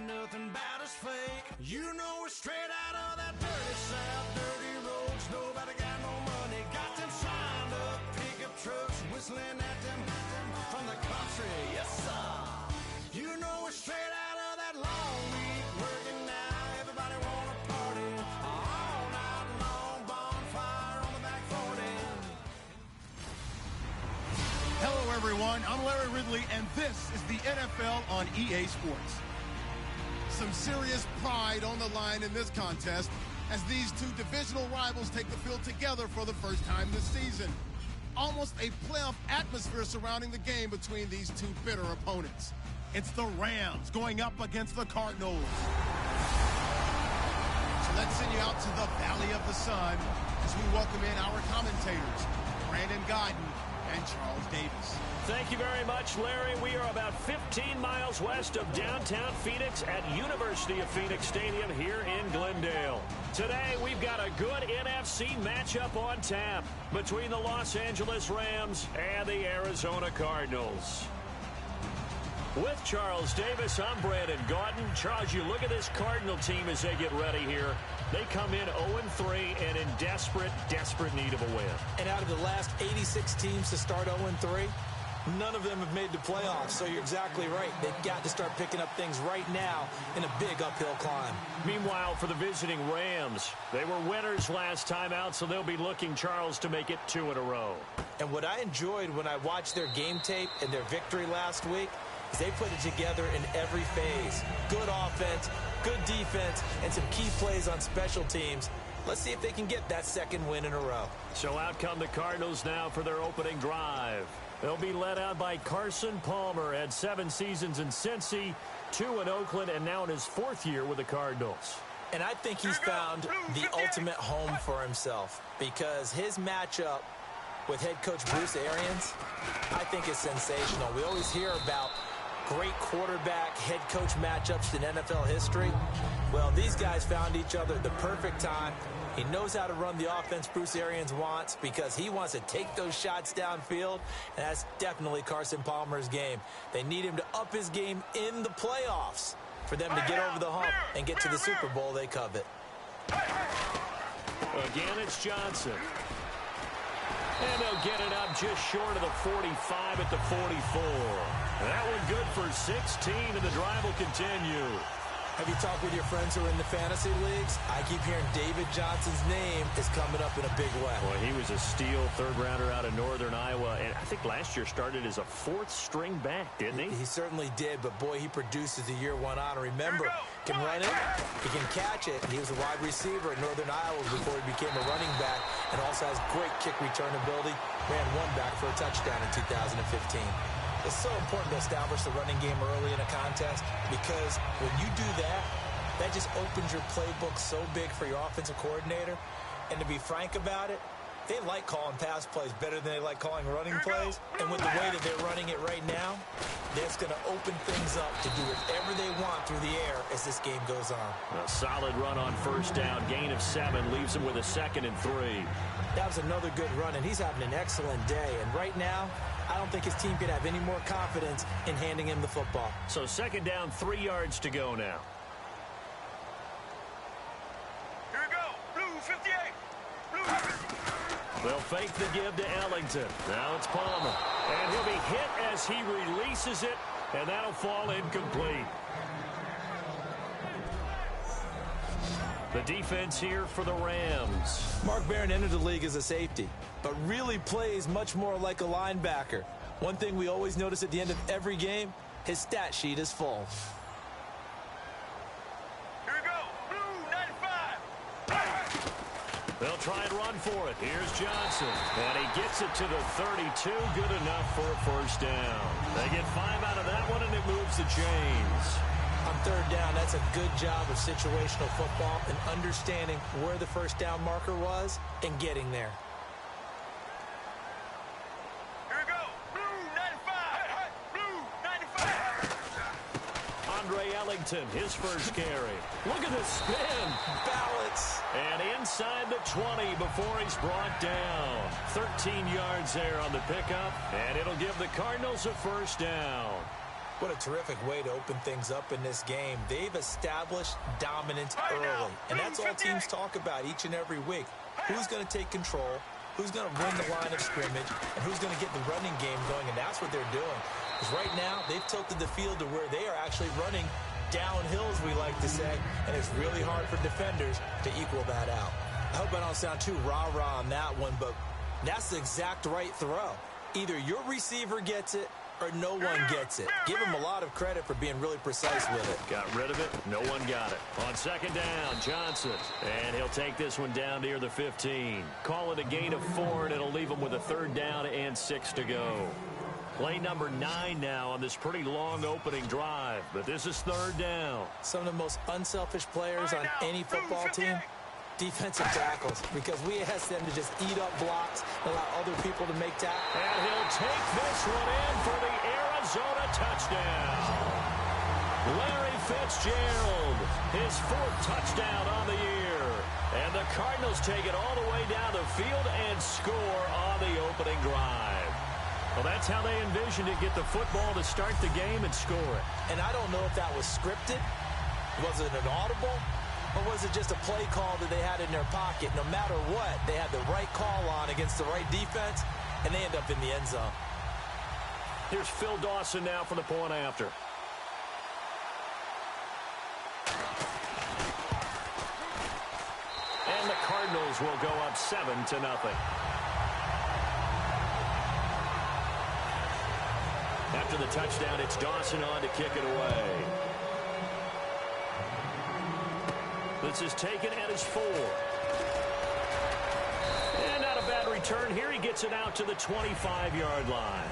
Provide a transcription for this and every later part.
nothing bad is fake. You know we're straight out of that dirty south, dirty roads. Nobody got no money. Got them signed up pickup trucks, whistling at them from the country. Yes, sir. You know we're straight out of that long week working now. Everybody wanna party all night long. Bonfire on the back 40. Hello, everyone. I'm Larry Ridley, and this is the NFL on EA Sports. Some serious pride on the line in this contest as these two divisional rivals take the field together for the first time this season. Almost a playoff atmosphere surrounding the game between these two bitter opponents. It's the Rams going up against the Cardinals. So let's send you out to the Valley of the Sun as we welcome in our commentators, Brandon Godden and Charles Davis. Thank you very much, Larry. We are about 15 miles west of downtown Phoenix at University of Phoenix Stadium here in Glendale. Today, we've got a good NFC matchup on tap between the Los Angeles Rams and the Arizona Cardinals. With Charles Davis, I'm Brandon Gaudin. Charles, you look at this Cardinal team as they get ready here. They come in 0-3 and in desperate need of a win. And out of the last 86 teams to start 0-3, none of them have made the playoffs. So you're exactly right. They've got to start picking up things right now in a big uphill climb. Meanwhile, for the visiting Rams, they were winners last time out, so they'll be looking, Charles, to make it 2 in a row. And what I enjoyed when I watched their game tape and their victory last week is they put it together in every phase. Good offense, good defense, and some key plays on special teams. Let's see if they can get that second win in a row. So out come the Cardinals now for their opening drive. They'll be led out by Carson Palmer. Had 7 seasons in Cincy, 2 in Oakland, and now in his 4th year with the Cardinals. And I think he's found the ultimate home for himself because his matchup with head coach Bruce Arians, I think is sensational. We always hear about great quarterback, head coach matchups in NFL history. Well, these guys found each other at the perfect time. He knows how to run the offense Bruce Arians wants because he wants to take those shots downfield, and that's definitely Carson Palmer's game. They need him to up his game in the playoffs for them to get over the hump and get to the Super Bowl they covet. Again, it's Johnson. And they'll get it up just short of the 45 at the 44. That one good for 16, and the drive will continue. Have you talked with your friends who are in the fantasy leagues? I keep hearing David Johnson's name is coming up in a big way. Boy, he was a steal third-rounder out of Northern Iowa, and I think last year started as a 4th-string back, didn't he? He certainly did, but boy, he produced as the year went on. Remember, can run it, he can catch it. He was a wide receiver at Northern Iowa before he became a running back, and also has great kick return ability. Ran one back for a touchdown in 2015. It's so important to establish the running game early in a contest because when you do that, that just opens your playbook so big for your offensive coordinator. And to be frank about it, they like calling pass plays better than they like calling running plays. And with the way that they're running it right now, that's going to open things up to do whatever they want through the air as this game goes on. A solid run on first down. Gain of 7 leaves him with a 2nd and 3. That was another good run, and he's having an excellent day. And right now, I don't think his team could have any more confidence in handing him the football. So 2nd down, 3 yards to go now. Here we go. Blue 58. Blue 58. They'll fake the give to Ellington. Now it's Palmer. And he'll be hit as he releases it, and that'll fall incomplete. The defense here for the Rams. Mark Barron entered the league as a safety, but really plays much more like a linebacker. One thing we always notice at the end of every game, his stat sheet is full. Here we go. Blue 95. They'll try and run for it. Here's Johnson. And he gets it to the 32. Good enough for a first down. They get 5 out of that one, and it moves the chains. On 3rd down, that's a good job of situational football and understanding where the first down marker was and getting there. Here we go. Blue 95. Blue 95. Andre Ellington, his first carry. Look at the spin. Balance. And inside the 20 before he's brought down. 13 yards there on the pickup, and it'll give the Cardinals a first down. What a terrific way to open things up in this game. They've established dominance early, and that's all teams talk about each and every week. Who's going to take control, who's going to win the line of scrimmage, and who's going to get the running game going, and that's what they're doing. Because right now, they've tilted the field to where they are actually running downhill, as we like to say, and it's really hard for defenders to equal that out. I hope I don't sound too rah-rah on that one, but that's the exact right throw. Either your receiver gets it or no one gets it. Give him a lot of credit for being really precise with it. Got rid of it. No one got it. On second down, Johnson. And he'll take this one down near the 15. Call it a gain of 4, and it'll leave him with a 3rd down and 6 to go. Play number 9 now on this pretty long opening drive, but this is 3rd down. Some of the most unselfish players on any football team, defensive tackles, because we ask them to just eat up blocks, allow other people to make tackles. And he'll take this one in for the Arizona touchdown. Larry Fitzgerald, his 4th touchdown on the year. And the Cardinals take it all the way down the field and score on the opening drive. Well, that's how they envisioned it, get the football to start the game and score it. And I don't know if that was scripted. Was it an audible? Or was it just a play call that they had in their pocket? No matter what, they had the right call on against the right defense, and they end up in the end zone. Here's Phil Dawson now for the point after. And the Cardinals will go up 7-0. After the touchdown, it's Dawson on to kick it away. This is taken at his 4. And not a bad return here. He gets it out to the 25-yard line.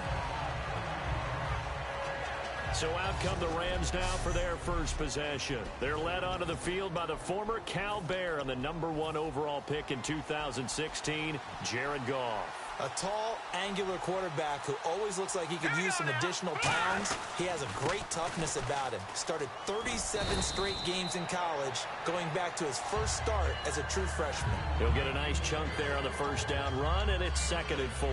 So out come the Rams now for their first possession. They're led onto the field by the former Cal Bear and the #1 overall pick in 2016, Jared Goff. A tall, angular quarterback who always looks like he could use some additional pounds. He has a great toughness about him. Started 37 straight games in college, going back to his first start as a true freshman. He'll get a nice chunk there on the first down run, and it's 2nd and 4.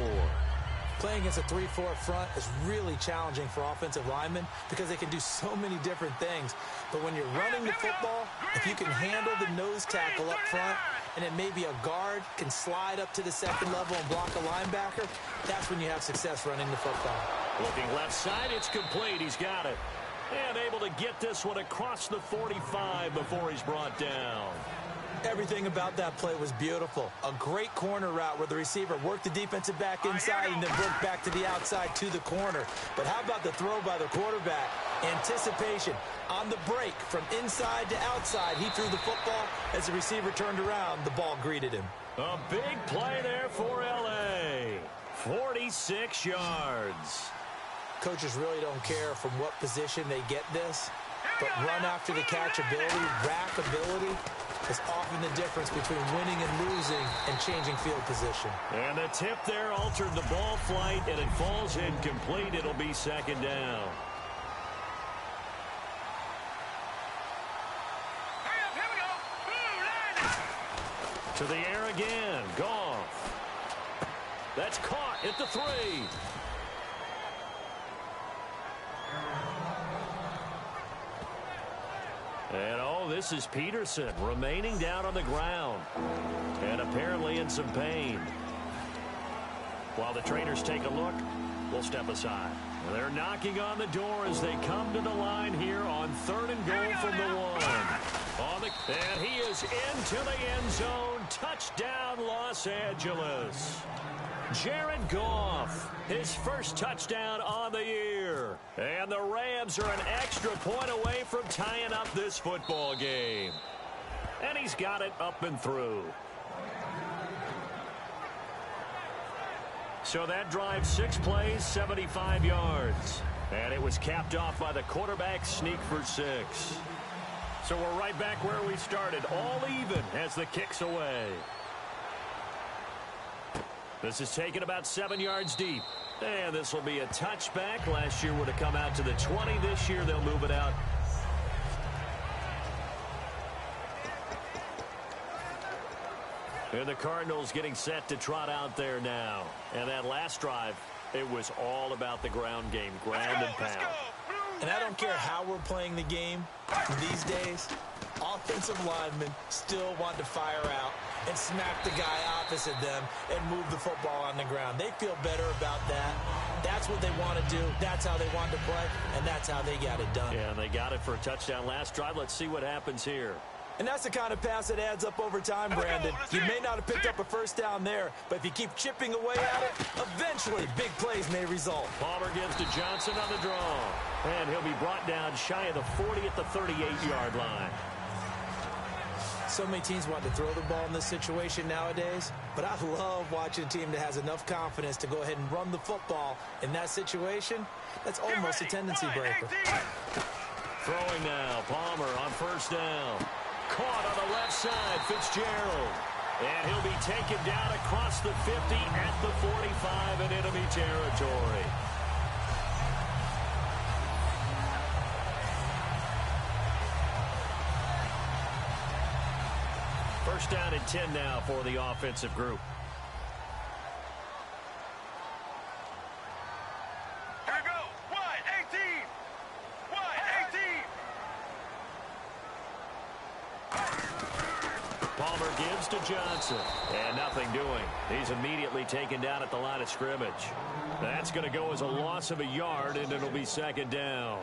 Playing against a 3-4 front is really challenging for offensive linemen because they can do so many different things. But when you're running the football, if you can handle the nose tackle up front, and then maybe a guard can slide up to the 2nd level and block a linebacker, that's when you have success running the football. Looking left side, it's complete. He's got it. And able to get this one across the 45 before he's brought down. Everything about that play was beautiful. A great corner route where the receiver worked the defensive back inside and then broke back to the outside to the corner. But how about the throw by the quarterback? Anticipation on the break from inside to outside. He threw the football. As the receiver turned around, the ball greeted him. A big play there for L.A. 46 yards. Coaches really don't care from what position they get this, but run after the catch ability, rack ability, is often the difference between winning and losing and changing field position. And the tip there altered the ball flight, and it falls incomplete. It'll be 2nd down. To the air again. Goff. That's caught at the 3. And, oh, this is Peterson remaining down on the ground and apparently in some pain. While the trainers take a look, we'll step aside. They're knocking on the door as they come to the line here on 3rd and goal from the 1. And he is into the end zone. Touchdown, Los Angeles. Jared Goff, his first touchdown on the year. And the Rams are an extra point away from tying up this football game. And he's got it up and through. So that drive, 6 plays, 75 yards. And it was capped off by the quarterback sneak for 6. So we're right back where we started, all even as the kick's away. This is taken about 7 yards deep. And this will be a touchback. Last year would have come out to the 20. This year they'll move it out. And the Cardinals getting set to trot out there now. And that last drive, it was all about the ground game, ground and pound. And I don't care how we're playing the game these days, offensive linemen still want to fire out and smack the guy opposite them and move the football on the ground. They feel better about that. That's what they want to do. That's how they want to play, and that's how they got it done. Yeah, and they got it for a touchdown last drive. Let's see what happens here. And that's the kind of pass that adds up over time, Brandon. You may not have picked up a first down there, but if you keep chipping away at it, eventually big plays may result. Palmer gives to Johnson on the draw. And he'll be brought down shy of the 40 at the 38-yard line. So many teams want to throw the ball in this situation nowadays, but I love watching a team that has enough confidence to go ahead and run the football in that situation. That's almost a tendency breaker. Throwing now, Palmer on first down. Caught on the left side, Fitzgerald. And he'll be taken down across the 50 at the 45 in enemy territory. First down and 10 now for the offensive group. Here we go. Wide 18. Wide 18. Palmer gives to Johnson. And nothing doing. He's immediately taken down at the line of scrimmage. That's going to go as a loss of a yard, and it'll be second down.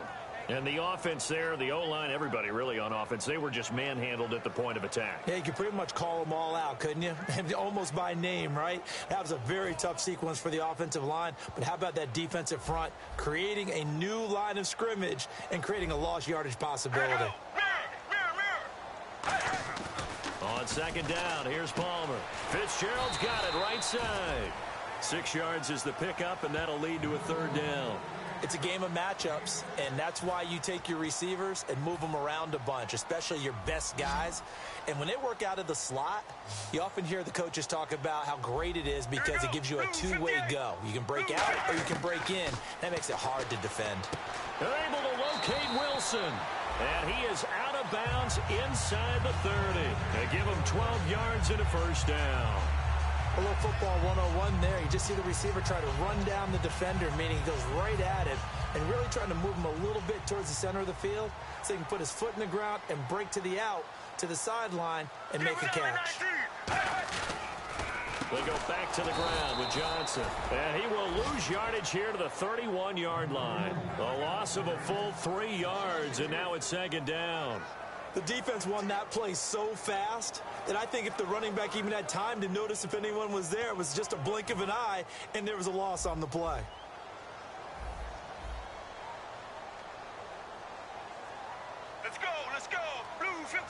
And the offense there, the O-line, everybody really on offense, they were just manhandled at the point of attack. Yeah, you could pretty much call them all out, couldn't you? And almost by name, right? That was a very tough sequence for the offensive line. But how about that defensive front creating a new line of scrimmage and creating a lost yardage possibility? On second down, here's Palmer. Fitzgerald's got it right side. 6 yards is the pickup, and that'll lead to a third down. It's a game of matchups, and that's why you take your receivers and move them around a bunch, especially your best guys. And when they work out of the slot, you often hear the coaches talk about how great it is because it gives you a two-way go. You can break out or you can break in. That makes it hard to defend. They're able to locate Wilson. And he is out of bounds inside the 30. They give him 12 yards and a first down. A little football 101 there. You just see the receiver try to run down the defender, meaning he goes right at him and really trying to move him a little bit towards the center of the field so he can put his foot in the ground and break to the out, to the sideline, and make a catch. They go back to the ground with Johnson. And he will lose yardage here to the 31-yard line. A loss of a full 3 yards, and now it's second down. The defense won that play so fast that I think if the running back even had time to notice if anyone was there, it was just a blink of an eye, and there was a loss on the play. Let's go. Let's go. Blue 58.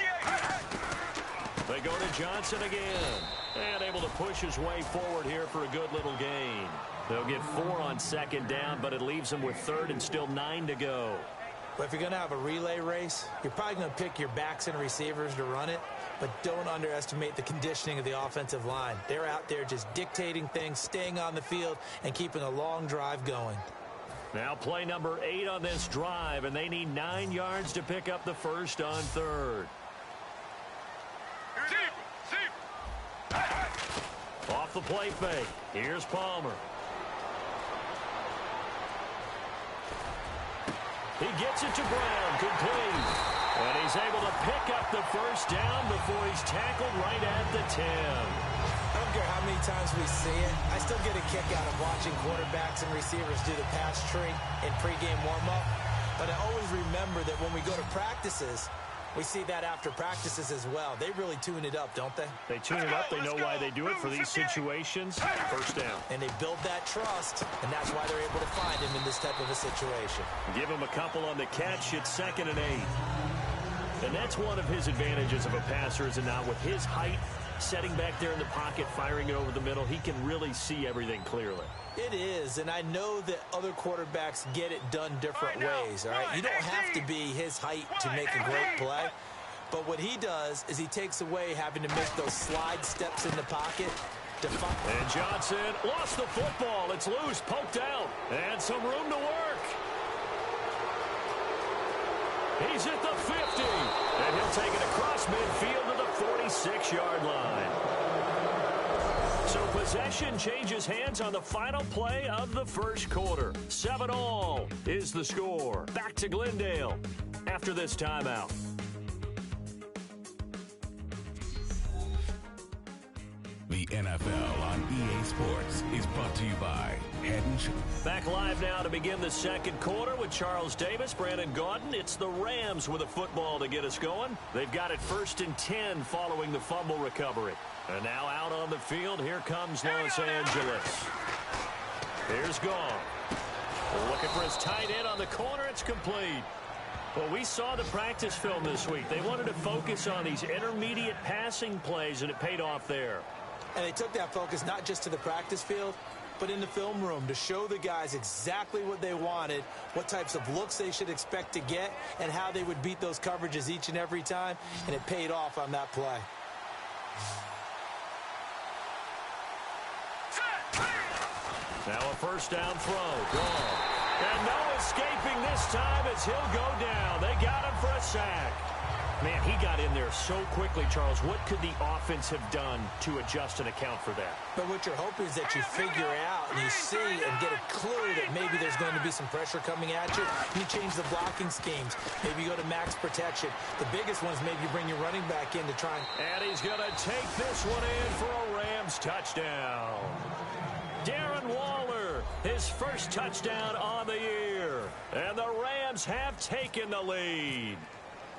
They go to Johnson again. And able to push his way forward here for a good little gain. They'll get 4 on second down, but it leaves them with third and still 9 to go. But if you're going to have a relay race, you're probably going to pick your backs and receivers to run it, but don't underestimate the conditioning of the offensive line. They're out there just dictating things, staying on the field, and keeping a long drive going. Now play number 8 on this drive, and they need 9 yards to pick up the first on third. Off the play fake. Here's Palmer. He gets it to Brown, complete. And he's able to pick up the first down before he's tackled right at the 10. I don't care how many times we see it. I still get a kick out of watching quarterbacks and receivers do the pass tree in pregame warm-up. But I always remember that when we go to practices, we see that after practices as well. They really tune it up, don't they? They tune it up. They know why they do it for these situations. First down. And they build that trust, and that's why they're able to find him in this type of a situation. Give him a couple on the catch. It's 2nd and 8. And that's one of his advantages of a passer, is it not? With his height, setting back there in the pocket, firing it over the middle, he can really see everything clearly. It is, and I know that other quarterbacks get it done different ways, all right? You don't have to be his height to make a great play, but what he does is he takes away having to make those slide steps in the pocket. And Johnson lost the football. It's loose, poked out, and some room to work. He's at the 50, and he'll take it across midfield to the 46-yard line. So possession changes hands on the final play of the first quarter. 7-all is the score. Back to Glendale after this timeout. The NFL on EA Sports is brought to you by Head & Shoulders. Back live now to begin the second quarter with Charles Davis, Brandon Gaudin. It's the Rams with a football to get us going. They've got it 1st and 10 following the fumble recovery. And now out on the field, here comes Los Angeles. Here's Gone. Looking for his tight end on the corner. It's complete. Well, we saw the practice film this week. They wanted to focus on these intermediate passing plays, and it paid off there. And they took that focus not just to the practice field, but in the film room to show the guys exactly what they wanted, what types of looks they should expect to get, and how they would beat those coverages each and every time, and it paid off on that play. Now a first down throw. Gone. And no escaping this time as he'll go down. They got him for a sack. Man, he got in there so quickly, Charles. What could the offense have done to adjust and account for that? But what you're hoping is that you figure out and you see and get a clue that maybe there's going to be some pressure coming at you. You change the blocking schemes. Maybe you go to max protection. The biggest one is maybe you bring your running back in to try and he's going to take this one in for a Rams touchdown. Darren Waller, his first touchdown on the year. And the Rams have taken the lead.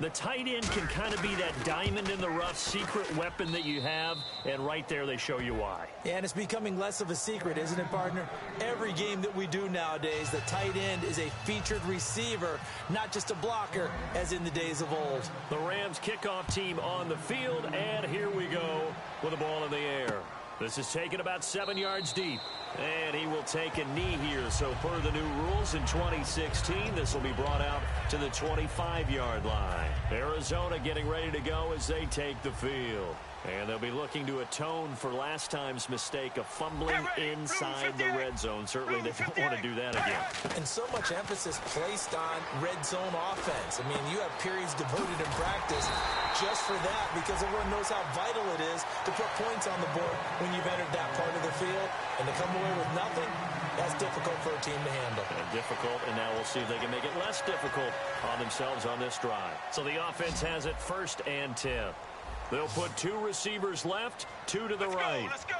The tight end can kind of be that diamond in the rough secret weapon that you have, and right there they show you why. Yeah, and it's becoming less of a secret, isn't it, partner? Every game that we do nowadays, the tight end is a featured receiver, not just a blocker, as in the days of old. The Rams kickoff team on the field, and here we go with the ball in the air. This is taken about 7 yards deep. And he will take a knee here. So per the new rules in 2016, this will be brought out to the 25-yard line. Arizona getting ready to go as they take the field. And they'll be looking to atone for last time's mistake of fumbling inside the red zone. Certainly they don't want to do that again. And so much emphasis placed on red zone offense. I mean, you have periods devoted in practice just for that because everyone knows how vital it is to put points on the board when you've entered that part of the field. And to come away with nothing, that's difficult for a team to handle. And difficult, and now we'll see if they can make it less difficult on themselves on this drive. So the offense has it 1st and 10. They'll put 2 receivers left, 2 to the right. Let's go.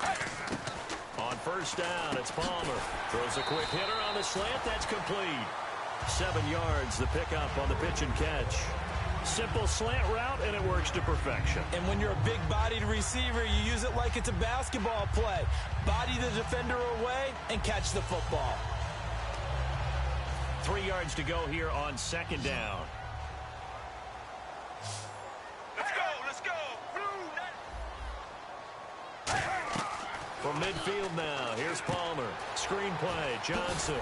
1-18. On first down, it's Palmer. Throws a quick hitter on the slant. That's complete. 7 yards, the pickup on the pitch and catch. Simple slant route, and it works to perfection. And when you're a big-bodied receiver, you use it like it's a basketball play. Body the defender away and catch the football. 3 yards to go here on 2nd down. Let's go. From midfield now, here's Palmer. Screen play, Johnson.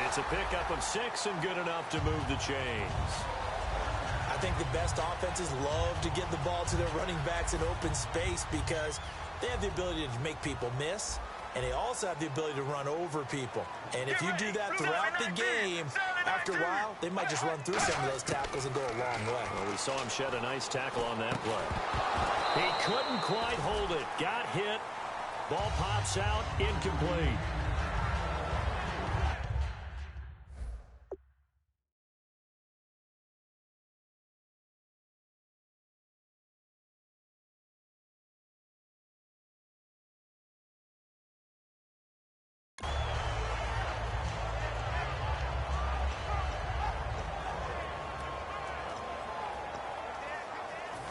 It's a pickup of 6 and good enough to move the chains. I think the best offenses love to get the ball to their running backs in open space because they have the ability to make people miss, and they also have the ability to run over people. And if you do that throughout the game, after a while, they might just run through some of those tackles and go a long way. Well, we saw him shed a nice tackle on that play. He couldn't quite hold it. Got hit. Ball pops out. Incomplete.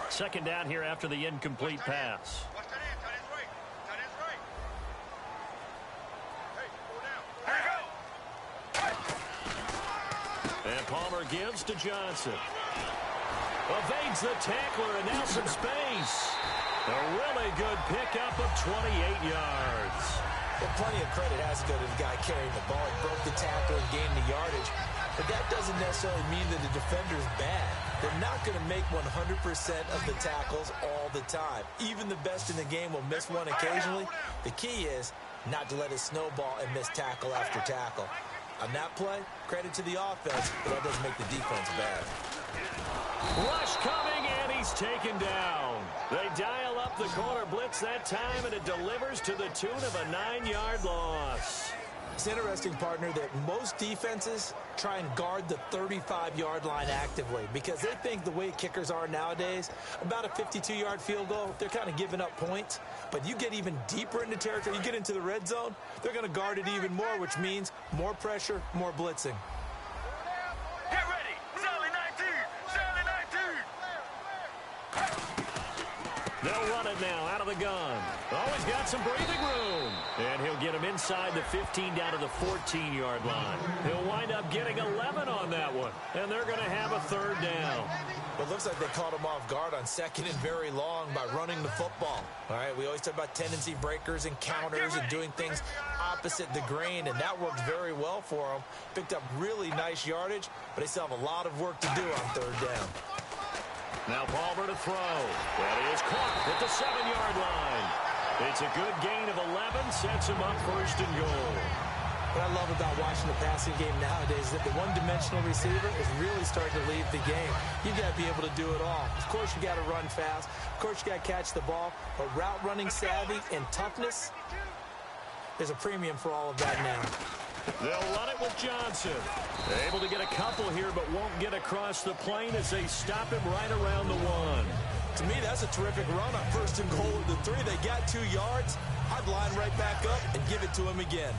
Second down here after the incomplete pass. Watch that end. Tight end's right. Tight end's right. Hey, go down. And Palmer gives to Johnson. Evades the tackler, and now some space. A really good pickup of 28 yards. Well, plenty of credit has to go to the guy carrying the ball. He broke the tackle and gained the yardage. But that doesn't necessarily mean that the defender's bad. They're not going to make 100% of the tackles all the time. Even the best in the game will miss one occasionally. The key is not to let it snowball and miss tackle after tackle. On that play, credit to the offense, but that doesn't make the defense bad. Rush coming, and he's taken down. They dial up the corner blitz that time, and it delivers to the tune of a 9-yard loss. It's interesting, partner, that most defenses try and guard the 35-yard line actively because they think the way kickers are nowadays, about a 52-yard field goal, they're kind of giving up points. But you get even deeper into territory, you get into the red zone, they're going to guard it even more, which means more pressure, more blitzing. Get ready. Sally 19. Sally 19. They'll run it now out of the gun. Oh, he's got some breathing room. And he'll get him inside the 15 down to the 14-yard line. He'll wind up getting 11 on that one. And they're going to have a third down. It looks like they caught him off guard on second and very long by running the football. All right, we always talk about tendency breakers and counters and doing things opposite the grain, and that worked very well for them. Picked up really nice yardage, but they still have a lot of work to do on third down. Now Palmer to throw. That is caught at the 7-yard line. It's a good gain of 11, sets him up first and goal. What I love about watching the passing game nowadays is that the one-dimensional receiver is really starting to lead the game. You've got to be able to do it all. Of course, you got to run fast. Of course, you got to catch the ball. But route running savvy and toughness, there's a premium for all of that now. They'll run it with Johnson. They're able to get a couple here, but won't get across the plane as they stop him right around the 1. To me, that's a terrific run on first and goal at the 3. They got 2 yards. I'd line right back up and give it to him again.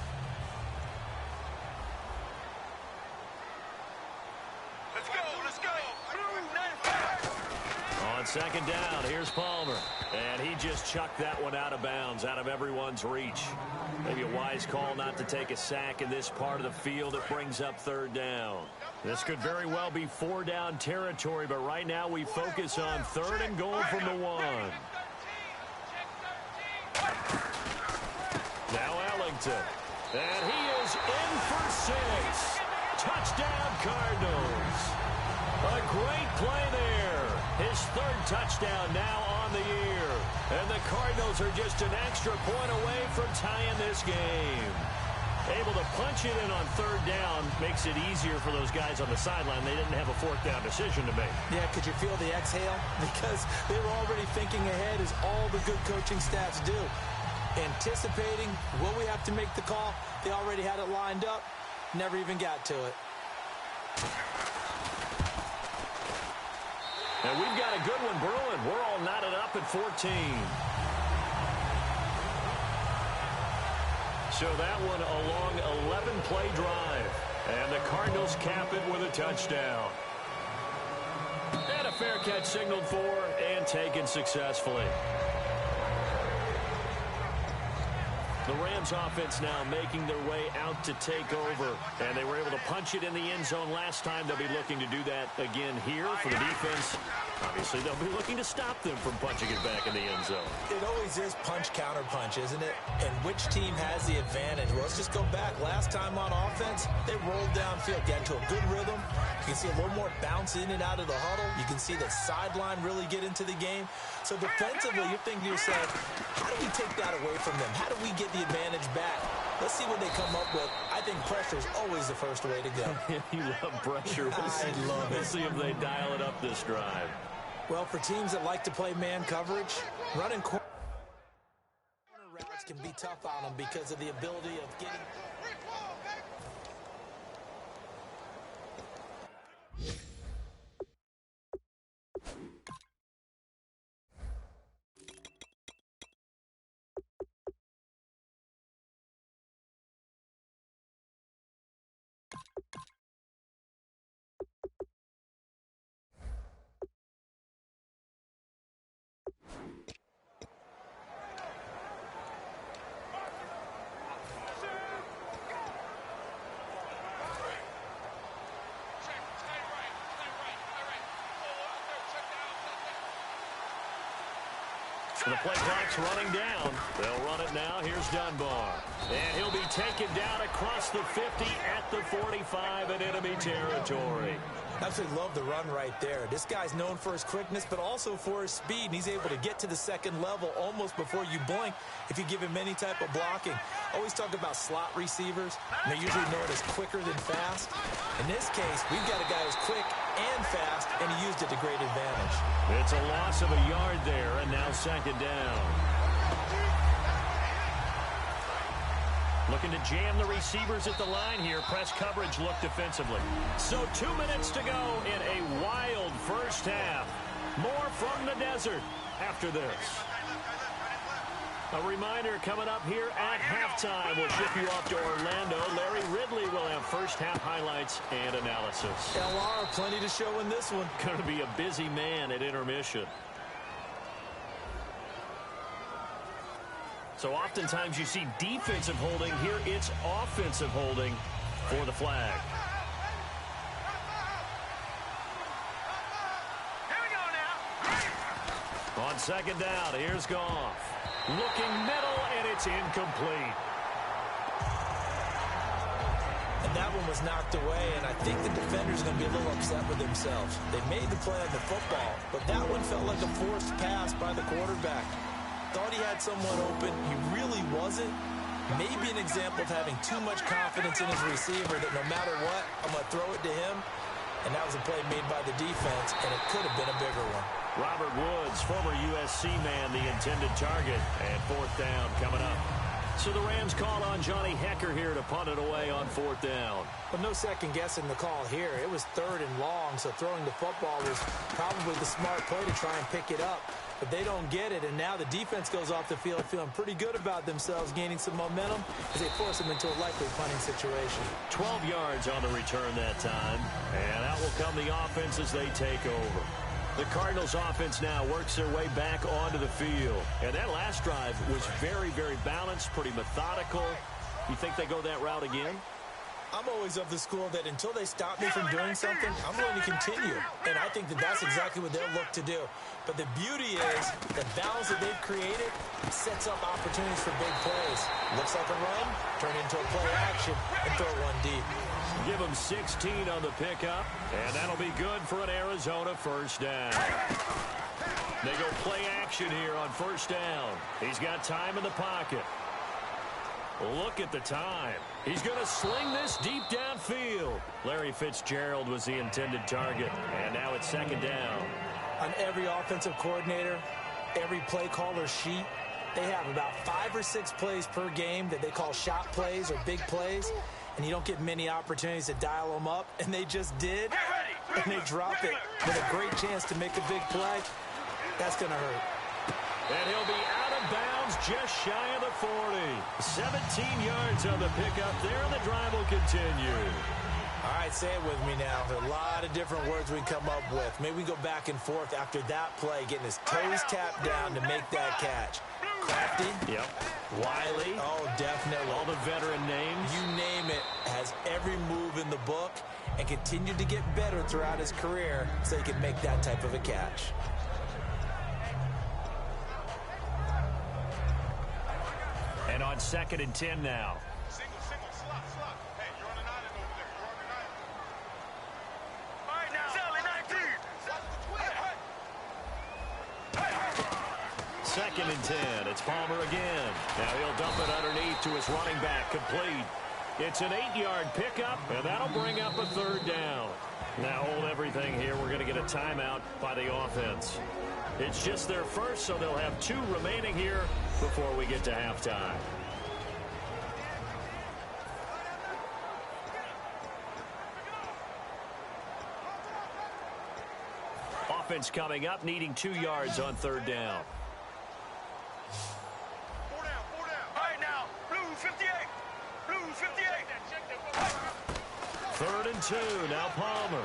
Let's go. Let's go. Blue 95. On second down, here's Palmer. And he just chucked that one out of bounds, out of everyone's reach. Maybe a wise call not to take a sack in this part of the field. It brings up third down. This could very well be 4-down territory, but right now we focus on third and goal from the 1. Now Ellington. And he is in for 6. Touchdown, Cardinals. A great play there. His third touchdown now on the year. And the Cardinals are just an extra point away from tying this game. Able to punch it in on third down makes it easier for those guys on the sideline. They didn't have a fourth down decision to make. Yeah, could you feel the exhale? Because they were already thinking ahead, as all the good coaching staffs do. Anticipating, will we have to make the call? They already had it lined up. Never even got to it. And we've got a good one brewing. We're all knotted up at 14. So that one a long 11-play drive. And the Cardinals cap it with a touchdown. And a fair catch signaled for and taken successfully. The Rams offense now making their way out to take over. And they were able to punch it in the end zone last time. They'll be looking to do that again here for the defense. Obviously, they'll be looking to stop them from punching it back in the end zone. It always is punch-counter-punch, isn't it? And which team has the advantage? Well, let's just go back. Last time on offense, they rolled downfield, got into a good rhythm. You can see a little more bounce in and out of the huddle. You can see the sideline really get into the game. So defensively, you're thinking to yourself, how do we take that away from them? How do we get the advantage back? Let's see what they come up with. I think pressure is always the first way to go. You love pressure. I love it. Let's see if they dial it up this drive. Well, for teams that like to play man coverage, running corner routes can be tough on them because of the ability of getting... The play clock's running down. They'll run it now. Here's Dunbar. And he'll be taken down across the 50 at the 45 in enemy territory. Absolutely love the run right there. This guy's known for his quickness, but also for his speed. And he's able to get to the second level almost before you blink if you give him any type of blocking. Always talk about slot receivers, and they're usually known as quicker than fast. In this case, we've got a guy who's quick and fast, and he used it to great advantage. It's a loss of a yard there, and now second down. Looking to jam the receivers at the line here. Press coverage look defensively. So 2 minutes to go in a wild first half. More from the desert after this. A reminder coming up here at halftime. We'll ship you off to Orlando. Larry Ridley will have first half highlights and analysis. LR, plenty to show in this one. Going to be a busy man at intermission. So oftentimes you see defensive holding. Here it's offensive holding for the flag. Here we go now. On second down, here's Goff. Looking middle, and it's incomplete. And that one was knocked away, and I think the defender's going to be a little upset with themselves. They made the play on the football, but that one felt like a forced pass by the quarterback. Thought he had someone open. He really wasn't. Maybe an example of having too much confidence in his receiver that no matter what, I'm going to throw it to him. And that was a play made by the defense, and it could have been a bigger one. Robert Woods, former USC man, the intended target. And fourth down coming up. So the Rams call on Johnny Hecker here to punt it away on fourth down. But no second guessing the call here. It was third and long, so throwing the football was probably the smart play to try and pick it up. But they don't get it, and now the defense goes off the field feeling pretty good about themselves, gaining some momentum as they force them into a likely punting situation. 12 yards on the return that time, and out will come the offense as they take over. The Cardinals offense now works their way back onto the field. And that last drive was very, very balanced, pretty methodical. You think they go that route again? I'm always of the school that until they stop me from doing something, I'm going to continue. And I think that that's exactly what they'll look to do. But the beauty is the balance that they've created sets up opportunities for big plays. Looks like a run, turn into a play action, and throw one deep. Give them 16 on the pickup, and that'll be good for an Arizona first down. They go play action here on first down. He's got time in the pocket. Look at the time. He's going to sling this deep downfield. Larry Fitzgerald was the intended target, and now it's second down. On every offensive coordinator, every play caller sheet, they have about 5 or 6 plays per game that they call shot plays or big plays, and you don't get many opportunities to dial them up, and they just did, and they drop it with a great chance to make a big play. That's going to hurt. And he'll be out of bounds just shy of the 40. 17 yards on the pickup there, and the drive will continue. All right, say it with me now. There are a lot of different words we come up with. Maybe we go back and forth after that play, getting his toes tapped down to make that catch. Crafty. Yep. Wiley. Oh, definitely. All the veteran names. You name it. Has every move in the book and continued to get better throughout his career so he can make that type of a catch. And on second and 10 now. Single, slot. Hey, you're on an island over there. You're on an island. All right, now. Sally 19. Second and 10. It's Palmer again. Now he'll dump it underneath to his running back. Complete. It's an 8-yard pickup, and that'll bring up a third down. Now hold everything here. We're going to get a timeout by the offense. It's just their first, so they'll have 2 remaining here before we get to halftime. Offense coming up, needing 2 yards on third down. 4 down. All right, now. Blue 58. Third and 2. Now Palmer.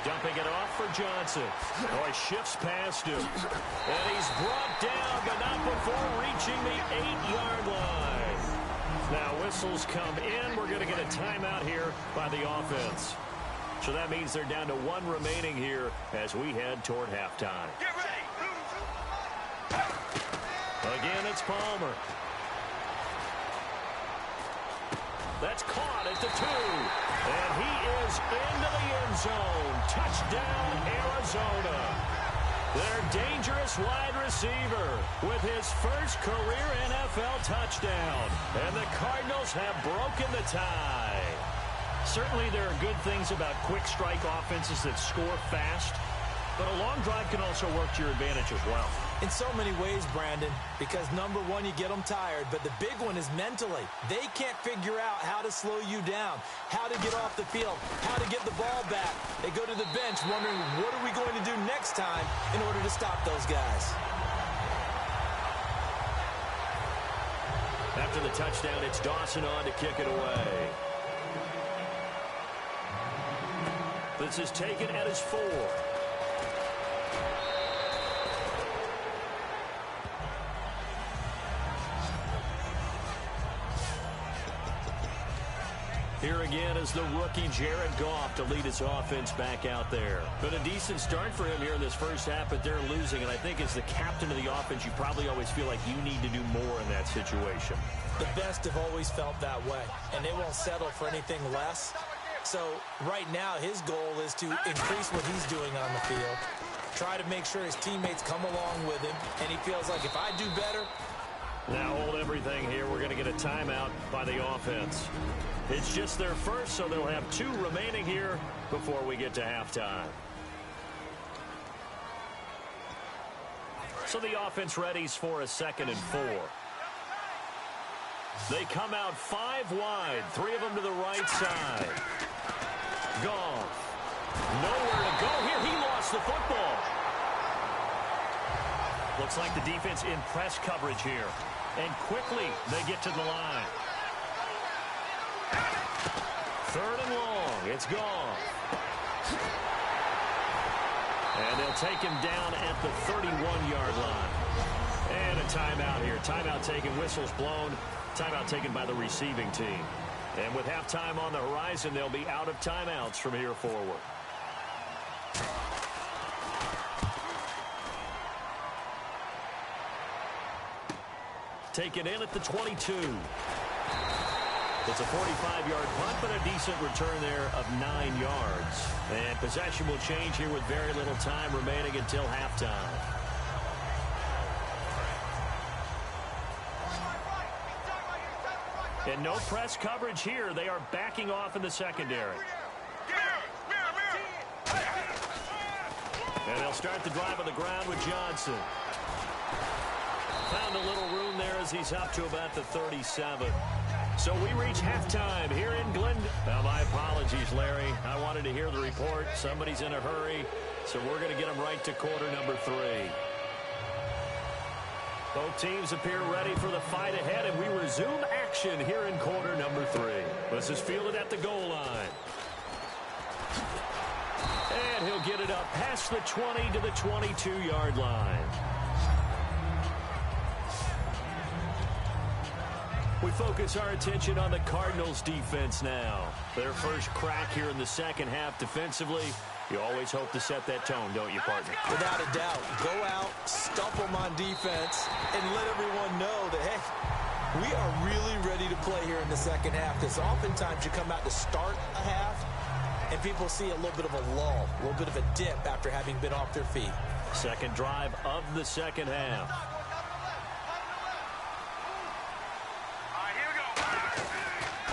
Dumping it off for Johnson. Oh, he shifts past him. And he's brought down, but not before reaching the 8-yard line. Now whistles come in. We're going to get a timeout here by the offense. So that means they're down to 1 remaining here as we head toward halftime. Get ready. Again, it's Palmer. That's caught at the 2. And he is into the end zone. Touchdown, Arizona. Their dangerous wide receiver with his first career NFL touchdown. And the Cardinals have broken the tie. Certainly there are good things about quick strike offenses that score fast, but a long drive can also work to your advantage as well. In so many ways, Brandon, because number one, you get them tired, but the big one is mentally. They can't figure out how to slow you down, how to get off the field, how to get the ball back. They go to the bench wondering, what are we going to do next time in order to stop those guys? After the touchdown, it's Dawson on to kick it away. This is taken at his 4. Here again is the rookie Jared Goff to lead his offense back out there. Been a decent start for him here in this first half, but they're losing. And I think as the captain of the offense, you probably always feel like you need to do more in that situation. The best have always felt that way, and they won't settle for anything less. So right now his goal is to increase what he's doing on the field, try to make sure his teammates come along with him, and he feels like if I do better. Now hold everything here. We're going to get a timeout by the offense. It's just their first, so they'll have 2 remaining here before we get to halftime. So the offense readies for a 2nd and 4. They come out 5 wide, 3 of them to the right side. Goff. Nowhere to go here. He lost the football. Looks like the defense in press coverage here. And quickly they get to the line. 3rd and long. It's Goff. And they'll take him down at the 31-yard line. And a timeout here. Timeout taken, whistles blown. Timeout taken by the receiving team. And with halftime on the horizon, they'll be out of timeouts from here forward. Taken in at the 22. It's a 45-yard punt, but a decent return there of 9 yards. And possession will change here with very little time remaining until halftime. And no press coverage here. They are backing off in the secondary. And they'll start the drive on the ground with Johnson. Found a little room there as he's up to about the 37. So we reach halftime here in Glendale. Now, my apologies, Larry. I wanted to hear the report. Somebody's in a hurry, so we're going to get them right to quarter number 3. Both teams appear ready for the fight ahead, and we resume action here in quarter number 3. This is fielded at the goal line. And he'll get it up past the 20 to the 22-yard line. We focus our attention on the Cardinals defense now. Their first crack here in the second half defensively. You always hope to set that tone, don't you, partner? Without a doubt. Go out, stump them on defense, and let everyone know that, hey, we are really ready to play here in the second half, because oftentimes you come out to start a half, and people see a little bit of a lull, a little bit of a dip after having been off their feet. Second drive of the second half.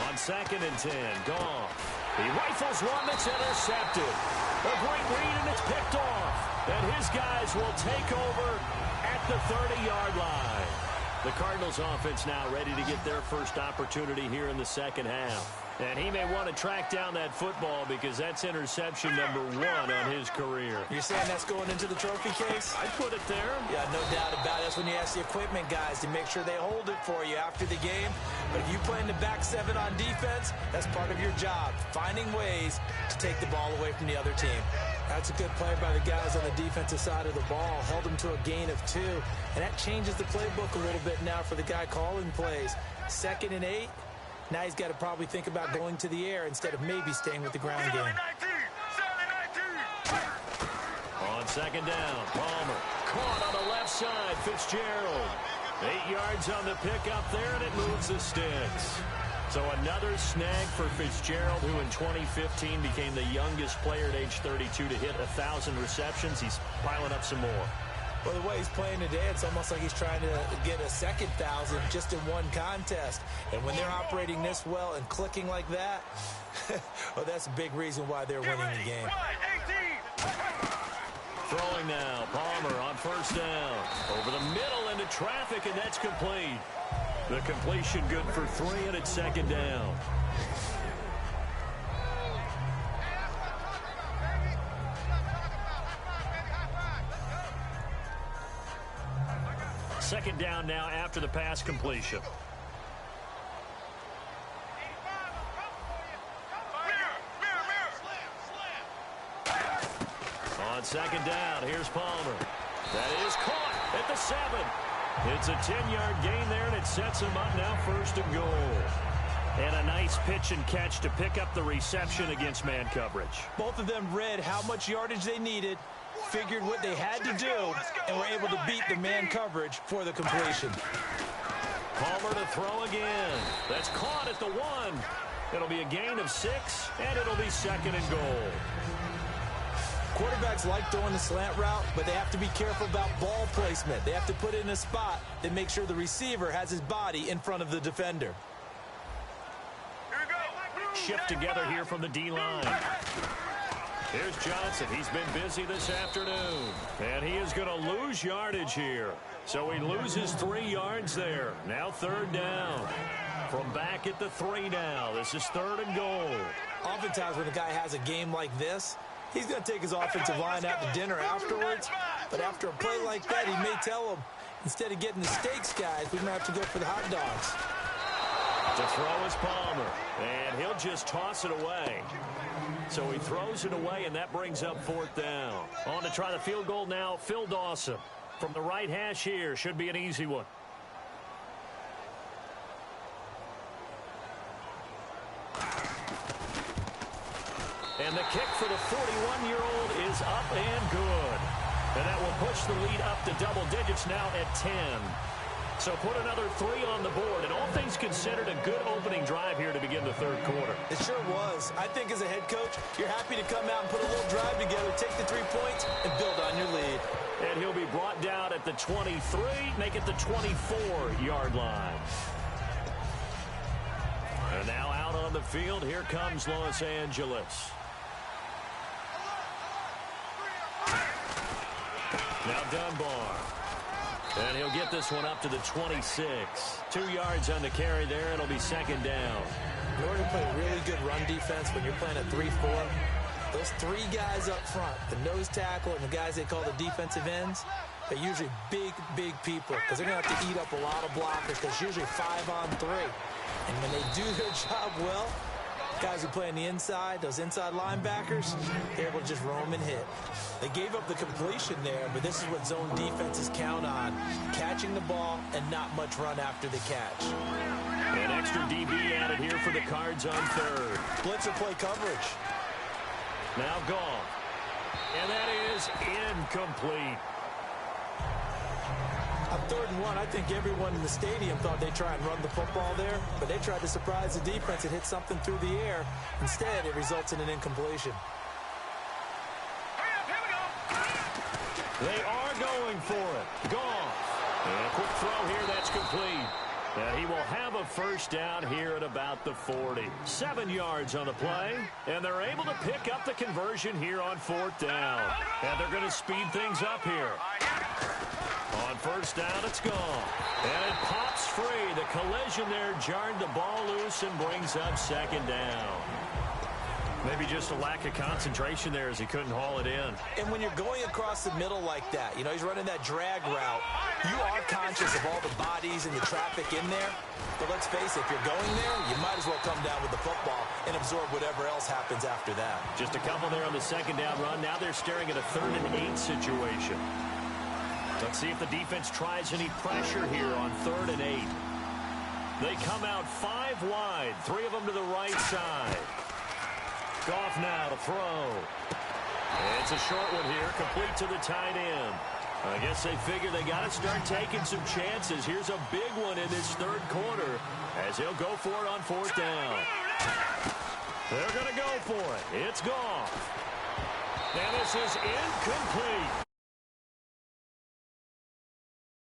On 2nd and 10, Goff. He rifles one that's intercepted. A great read, and it's picked off. And his guys will take over at the 30-yard line. The Cardinals offense now ready to get their first opportunity here in the second half. And he may want to track down that football because that's interception number 1 on his career. You're saying that's going into the trophy case? I'd put it there. Yeah, no doubt about it. That's when you ask the equipment guys to make sure they hold it for you after the game. But if you play in the back 7 on defense, that's part of your job, finding ways to take the ball away from the other team. That's a good play by the guys on the defensive side of the ball. Held them to a gain of 2. And that changes the playbook a little bit now for the guy calling plays. 2nd and 8. Now he's got to probably think about going to the air instead of maybe staying with the ground game. On 2nd down, Palmer caught on the left side. Fitzgerald, 8 yards on the pickup there, and it moves the sticks. So another snag for Fitzgerald, who in 2015 became the youngest player at age 32 to hit 1,000 receptions. He's piling up some more. Well, the way he's playing today, it's almost like he's trying to get a second 1,000 just in one contest. And when they're operating this well and clicking like that, well, that's a big reason why they're winning the game. Throwing now, Palmer on first down. Over the middle into traffic, and that's complete. The completion good for 3, and it's second down. Second down now after the pass completion. On second down, here's Palmer. That is caught at the 7. It's a 10-yard gain there, and it sets him up now first and goal. And a nice pitch and catch to pick up the reception against man coverage. Both of them read how much yardage they needed, figured what they had to do, and were able to beat the man coverage for the completion. Palmer to throw again. That's caught at the 1. It'll be a gain of 6, and it'll be second and goal. Quarterbacks like throwing the slant route, but they have to be careful about ball placement. They have to put it in a spot that makes sure the receiver has his body in front of the defender. Shift together here from the D-line. Here's Johnson. He's been busy this afternoon. And he is going to lose yardage here. So he loses 3 yards there. Now third down. From back at the 3 now. This is third and goal. Oftentimes when a guy has a game like this, he's going to take his offensive line out to dinner afterwards. But after a play like that, he may tell them, instead of getting the steaks, guys, we're going to have to go for the hot dogs. To throw is Palmer. And he'll just toss it away. So he throws it away, and that brings up fourth down. On to try the field goal now, Phil Dawson. From the right hash here, should be an easy one. And the kick for the 41-year-old is up and good. And that will push the lead up to double digits now at 10. So put another 3 on the board, and all things considered, a good opening drive here to begin the third quarter. It sure was. I think as a head coach, you're happy to come out and put a little drive together, take the 3 points, and build on your lead. And he'll be brought down at the 23, make it the 24-yard line. And now out on the field, here comes Los Angeles. Now Dunbar. And he'll get this one up to the 26. 2 yards on the carry there. It'll be second down. In order to play a really good run defense when you're playing a 3-4, those 3 guys up front, the nose tackle and the guys they call the defensive ends, they're usually big, big people because they're going to have to eat up a lot of blockers because usually 5 on 3. And when they do their job well, guys who play on the inside, those inside linebackers, they're able to just roam and hit. They gave up the completion there, but this is what zone defenses count on, catching the ball and not much run after the catch. An extra DB added here for the Cards on third. Blitzer play coverage. Now Goff. And that is incomplete. On 3rd and 1, I think everyone in the stadium thought they'd try and run the football there, but they tried to surprise the defense and hit something through the air. Instead, it results in an incompletion. They are going for it. Goff. And a quick throw here, that's complete. And he will have a first down here at about the 40. 7 yards on the play, and they're able to pick up the conversion here on 4th down. And they're going to speed things up here. On first down, it's gone. And it pops free. The collision there jarred the ball loose and brings up second down. Maybe just a lack of concentration there as he couldn't haul it in. And when you're going across the middle like that, you know, he's running that drag route, you are conscious of all the bodies and the traffic in there. But let's face it, if you're going there, you might as well come down with the football and absorb whatever else happens after that. Just a couple there on the second down run. Now they're staring at a 3rd and 8 situation. Let's see if the defense tries any pressure here on 3rd and 8. They come out 5 wide, 3 of them to the right side. Goff now to throw. It's a short one here, complete to the tight end. I guess they figure they got to start taking some chances. Here's a big one in this third quarter as he'll go for it on fourth down. They're going to go for it. It's gone. And this is incomplete.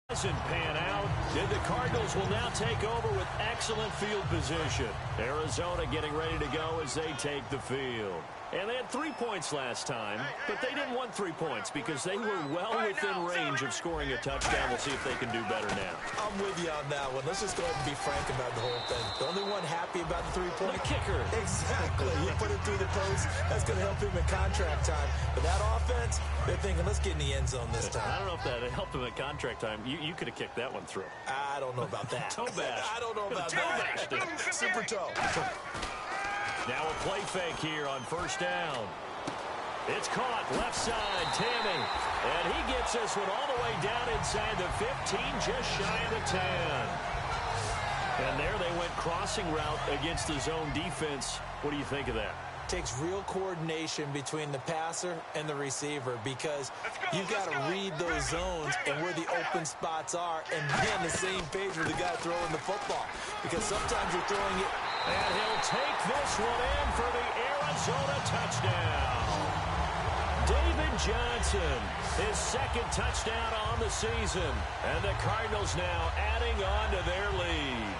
Doesn't pan out. The Cardinals will now take over with excellent field position. Arizona getting ready to go as they take the field. And they had 3 points last time, but they didn't want 3 points because they were well within range of scoring a touchdown. We'll see if they can do better now. I'm with you on that one. Let's just go ahead and be frank about the whole thing. The only one happy about the three-point kicker. Exactly. You put it through the post. That's going to help him in contract time. But that offense, they're thinking, let's get in the end zone this time. I don't know if that helped him at contract time. You could have kicked that one through. I don't know about that. Toe bash. I don't know about that. Super toe. Now a play fake here on first down. It's caught left side, Tammy. And he gets this one all the way down inside the 15, just shy of the 10. And there they went crossing route against the zone defense. What do you think of that? Takes real coordination between the passer and the receiver because you've got to read those zones and where the open spots are and be on the same page with the guy throwing the football. Because sometimes you're throwing it. And he'll take this one in for the Arizona touchdown. David Johnson, his second touchdown on the season. And the Cardinals now adding on to their lead.